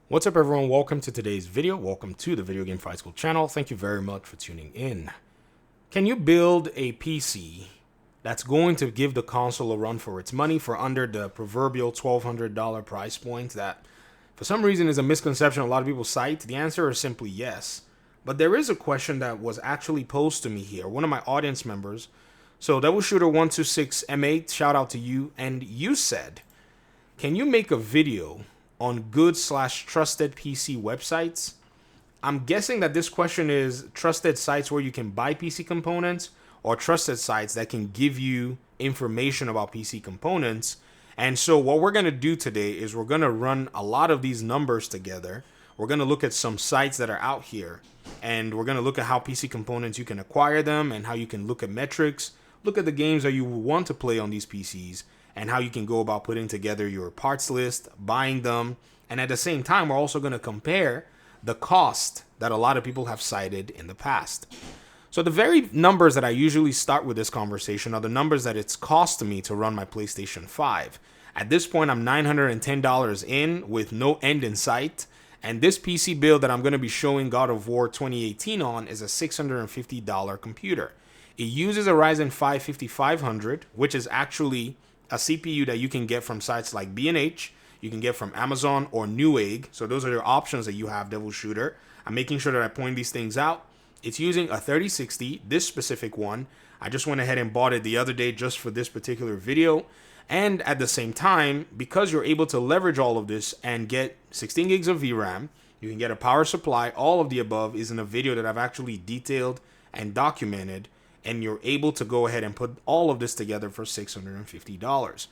What's up, everyone? Welcome to today's video. Welcome to the Video Game Fight School channel. Thank you very much for tuning in. Can you build a PC that's going to give the console a run for its money for under the proverbial $1,200 price point that for some reason is a misconception a lot of people cite? The answer is simply yes. But there is a question that was actually posed to me here. One of my audience members, so Devil Shooter 126 M8, shout out to you, and you said, can you make a video on good/trusted PC websites? I'm guessing that this question is trusted sites where you can buy PC components or trusted sites that can give you information about PC components. And so what we're going to do today is we're going to run a lot of these numbers together. We're going to look at some sites that are out here, and we're going to look at how PC components you can acquire them and how you can look at metrics, look at the games that you want to play on these PCs, and how you can go about putting together your parts list, buying them. And at the same time, we're also going to compare the cost that a lot of people have cited in the past. So the very numbers that I usually start with this conversation are the numbers that it's cost me to run my PlayStation 5. At this point, I'm $910 in with no end in sight. And this PC build that I'm going to be showing God of War 2018 on is a $650 computer. It uses a Ryzen 5 5500, which is actually a CPU that you can get from sites like B&H, you can get from Amazon or Newegg. So those are your options that you have, Devil Shooter. I'm making sure that I point these things out. It's using a 3060, this specific one. I just went ahead and bought it the other day just for this particular video. And at the same time, because you're able to leverage all of this and get 16 gigs of VRAM, you can get a power supply, all of the above is in a video that I've actually detailed and documented, and you're able to go ahead and put all of this together for $650.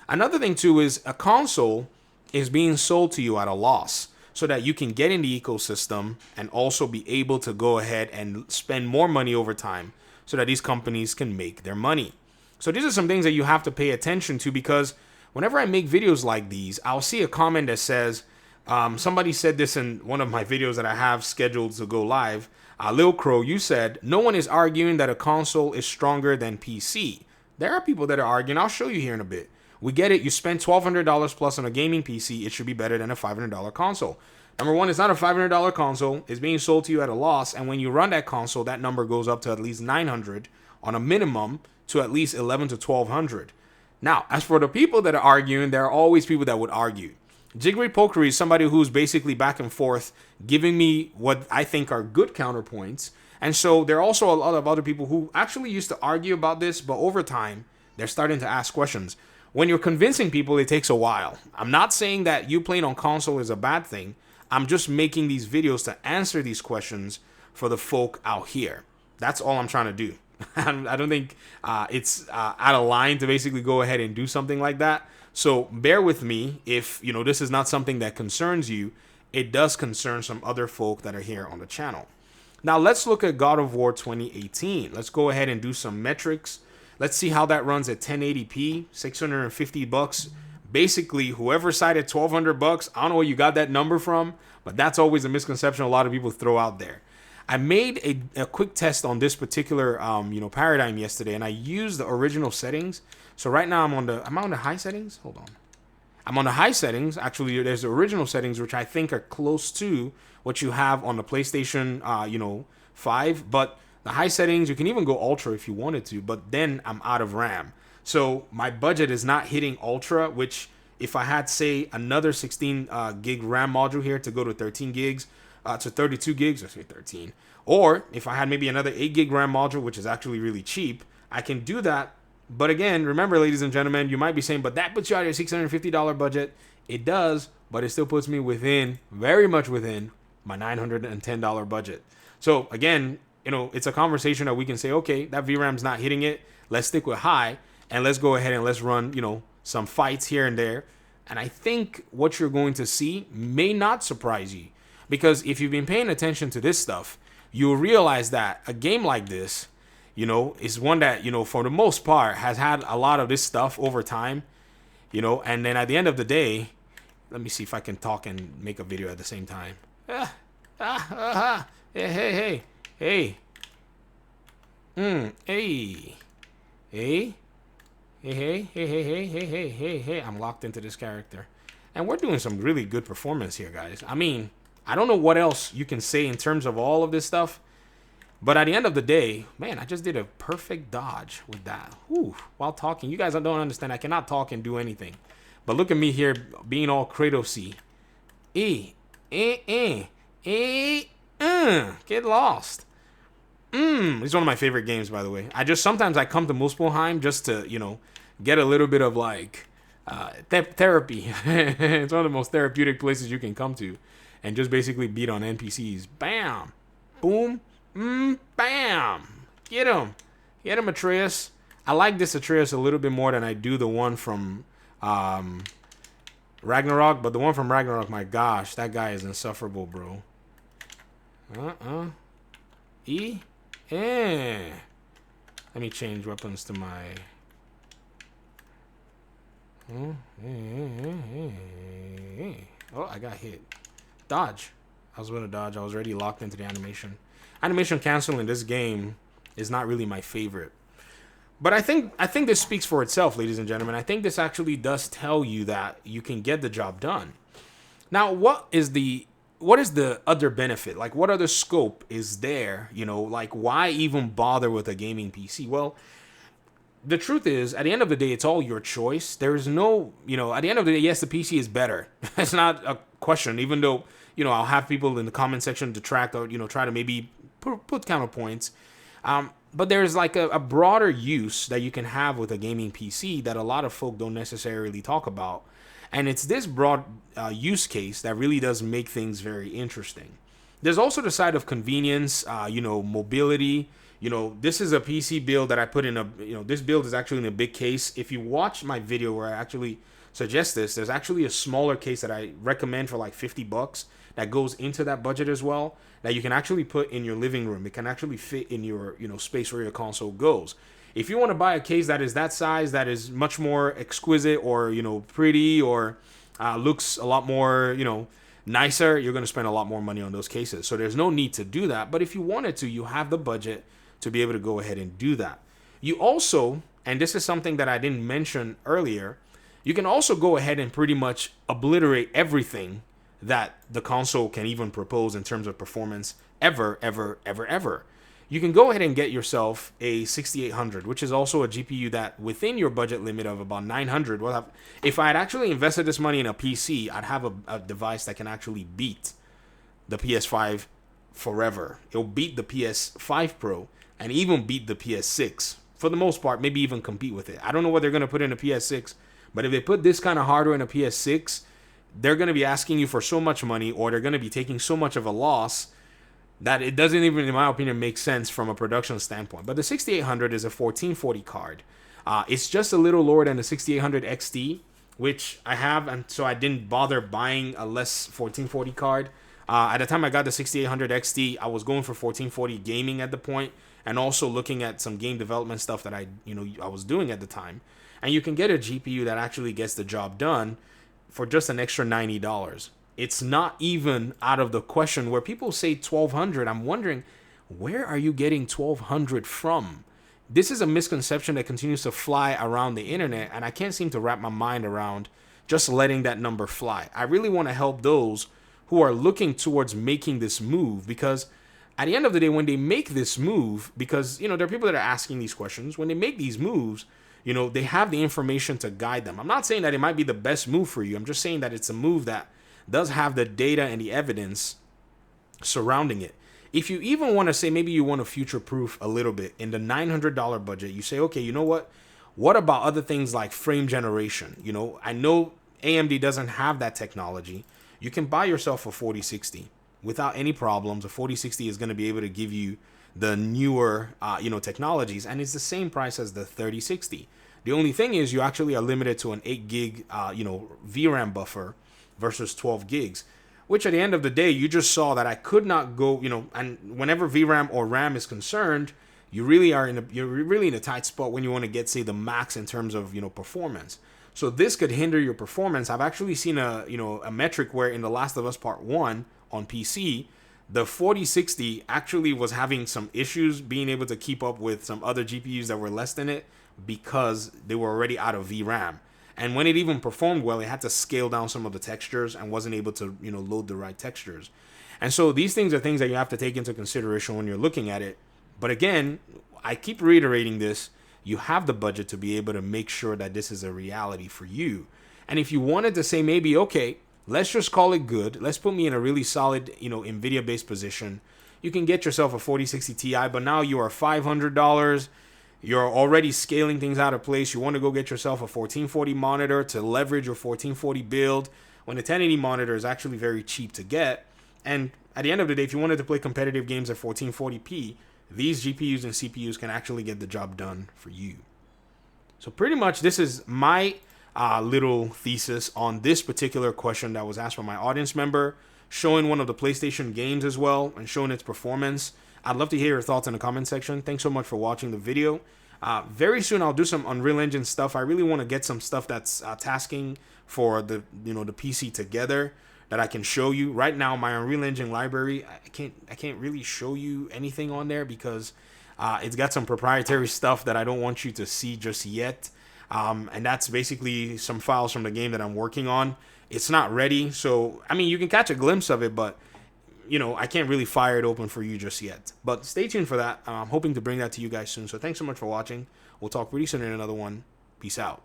Another thing too is a console is being sold to you at a loss so that you can get in the ecosystem and also be able to go ahead and spend more money over time so that these companies can make their money. So these are some things that you have to pay attention to, because whenever I make videos like these, I'll see a comment that says, somebody said this in one of my videos that I have scheduled to go live. Lil Crow, you said, no one is arguing that a console is stronger than PC. There are people that are arguing. I'll show you here in a bit. We get it. You spend $1,200 plus on a gaming PC. It should be better than a $500 console. Number one, it's not a $500 console. It's being sold to you at a loss. And when you run that console, that number goes up to at least $900 on a minimum to at least $1,100 to $1,200. Now, as for the people that are arguing, there are always people that would argue. Jiggery Pokery is somebody who's basically back and forth giving me what I think are good counterpoints. And so there are also a lot of other people who actually used to argue about this, but over time, they're starting to ask questions. When you're convincing people, it takes a while. I'm not saying that you playing on console is a bad thing. I'm just making these videos to answer these questions for the folk out here. That's all I'm trying to do. I don't think it's out of line to basically go ahead and do something like that. So bear with me if, this is not something that concerns you. It does concern some other folk that are here on the channel. Now let's look at God of War 2018. Let's go ahead and do some metrics. Let's see how that runs at 1080p, $650. Basically, whoever cited $1,200, I don't know where you got that number from, but that's always a misconception a lot of people throw out there. I made a quick test on this particular paradigm yesterday, and I used the original settings. So right now I'm on the high settings. Hold on. I'm on the high settings. Actually, there's the original settings, which I think are close to what you have on the PlayStation 5, but the high settings, you can even go ultra if you wanted to, but then I'm out of RAM. So my budget is not hitting ultra, which if I had, say, another 16 gig RAM module here to go to 13 gigs, to 32 gigs, or say 13. Or if I had maybe another 8 gig RAM module, which is actually really cheap, I can do that. But again, remember, ladies and gentlemen, you might be saying, but that puts you out of your $650 budget. It does, but it still puts me within, very much within, my $910 budget. So again, it's a conversation that we can say, okay, that VRAM's not hitting it. Let's stick with high, and let's go ahead and let's run, some fights here and there. And I think what you're going to see may not surprise you. Because if you've been paying attention to this stuff, you'll realize that a game like this, is one that, for the most part has had a lot of this stuff over time, and then at the end of the day, let me see if I can talk and make a video at the same time. Hey. Hey. I'm locked into this character. And we're doing some really good performance here, guys. I mean, I don't know what else you can say in terms of all of this stuff. But at the end of the day, man, I just did a perfect dodge with that. Whew, while talking. You guys don't understand. I cannot talk and do anything. But look at me here being all Kratos-y. Get lost. It's one of my favorite games, by the way. Sometimes I come to Muspelheim just to, get a little bit of like therapy. It's one of the most therapeutic places you can come to. And just basically beat on NPCs. Bam. Boom. Bam. Get him. Get him, Atreus. I like this Atreus a little bit more than I do the one from Ragnarok. But the one from Ragnarok, my gosh, that guy is insufferable, bro. Let me change weapons to my... Oh, I got hit. Dodge. I was going to dodge. I was already locked into the animation. Animation cancel in this game is not really my favorite. But I think this speaks for itself, ladies and gentlemen. I think this actually does tell you that you can get the job done. Now, what is the other benefit? Like, what other scope is there? Like, why even bother with a gaming PC? Well, the truth is, at the end of the day, it's all your choice. There's no, at the end of the day, yes, the PC is better. It's not a question, even though, I'll have people in the comment section detract or, try to maybe put counterpoints. But there's like a broader use that you can have with a gaming PC that a lot of folk don't necessarily talk about. And it's this broad use case that really does make things very interesting. There's also the side of convenience, mobility. This is a PC build that I put in this build is actually in a big case. If you watch my video where I actually suggest this, there's actually a smaller case that I recommend for like $50 that goes into that budget as well, that you can actually put in your living room. It can actually fit in your, space where your console goes. If you want to buy a case that is that size, that is much more exquisite or, pretty or looks a lot more, nicer, you're going to spend a lot more money on those cases. So there's no need to do that. But if you wanted to, you have the budget to be able to go ahead and do that. You also, and this is something that I didn't mention earlier, you can also go ahead and pretty much obliterate everything that the console can even propose in terms of performance ever. You can go ahead and get yourself a 6800, which is also a GPU that within your budget limit of about 900 will have. If I had actually invested this money in a PC, I'd have a device that can actually beat the PS5 forever. It'll beat the PS5 Pro and even beat the PS6 for the most part, maybe even compete with it. I don't know what they're going to put in a PS6, but if they put this kind of hardware in a PS6, they're going to be asking you for so much money, or they're going to be taking so much of a loss that it doesn't even, in my opinion, make sense from a production standpoint. But the 6800 is a 1440 card. It's just a little lower than the 6800 XT, which I have, and so I didn't bother buying a less 1440 card. At the time I got the 6800 XT, I was going for 1440 gaming at the point, and also looking at some game development stuff that I was doing at the time. And you can get a GPU that actually gets the job done for just an extra $90. It's not even out of the question where people say 1200. I'm wondering, where are you getting 1200 from? This is a misconception that continues to fly around the internet, and I can't seem to wrap my mind around just letting that number fly. I really want to help those who are looking towards making this move, because at the end of the day, when they make this move, because there are people that are asking these questions, when they make these moves, they have the information to guide them. I'm not saying that it might be the best move for you. I'm just saying that it's a move that does have the data and the evidence surrounding it. If you even want to say maybe you want to future-proof a little bit in the $900 budget, you say, okay, you know what? What about other things like frame generation? I know AMD doesn't have that technology. You can buy yourself a 4060 without any problems. A 4060 is going to be able to give you the newer, technologies, and it's the same price as the 3060. The only thing is you actually are limited to an 8 gig, VRAM buffer versus 12 gigs, which at the end of the day, you just saw that I could not go, and whenever VRAM or RAM is concerned, you're really in a tight spot when you want to get, say, the max in terms of, performance. So this could hinder your performance. I've actually seen a metric where in The Last of Us Part 1 on PC, the 4060 actually was having some issues being able to keep up with some other GPUs that were less than it because they were already out of VRAM. And when it even performed well, it had to scale down some of the textures and wasn't able to, load the right textures. And so these things are things that you have to take into consideration when you're looking at it. But again, I keep reiterating this. You have the budget to be able to make sure that this is a reality for you. And if you wanted to say maybe, okay, let's just call it good. Let's put me in a really solid, NVIDIA-based position. You can get yourself a 4060 Ti, but now you are $500. You're already scaling things out of place. You want to go get yourself a 1440 monitor to leverage your 1440 build when a 1080 monitor is actually very cheap to get. And at the end of the day, if you wanted to play competitive games at 1440p, these GPUs and CPUs can actually get the job done for you. So pretty much this is my little thesis on this particular question that was asked by my audience member, showing one of the PlayStation games as well and showing its performance. I'd love to hear your thoughts in the comment section. Thanks so much for watching the video. Very soon I'll do some Unreal Engine stuff. I really want to get some stuff that's tasking for the the PC together that I can show you. Right now, my Unreal Engine library, I can't really show you anything on there because it's got some proprietary stuff that I don't want you to see just yet. And that's basically some files from the game that I'm working on. It's not ready, so I mean you can catch a glimpse of it, but I can't really fire it open for you just yet. But stay tuned for that. I'm hoping to bring that to you guys soon. So thanks so much for watching. We'll talk pretty soon in another one. Peace out.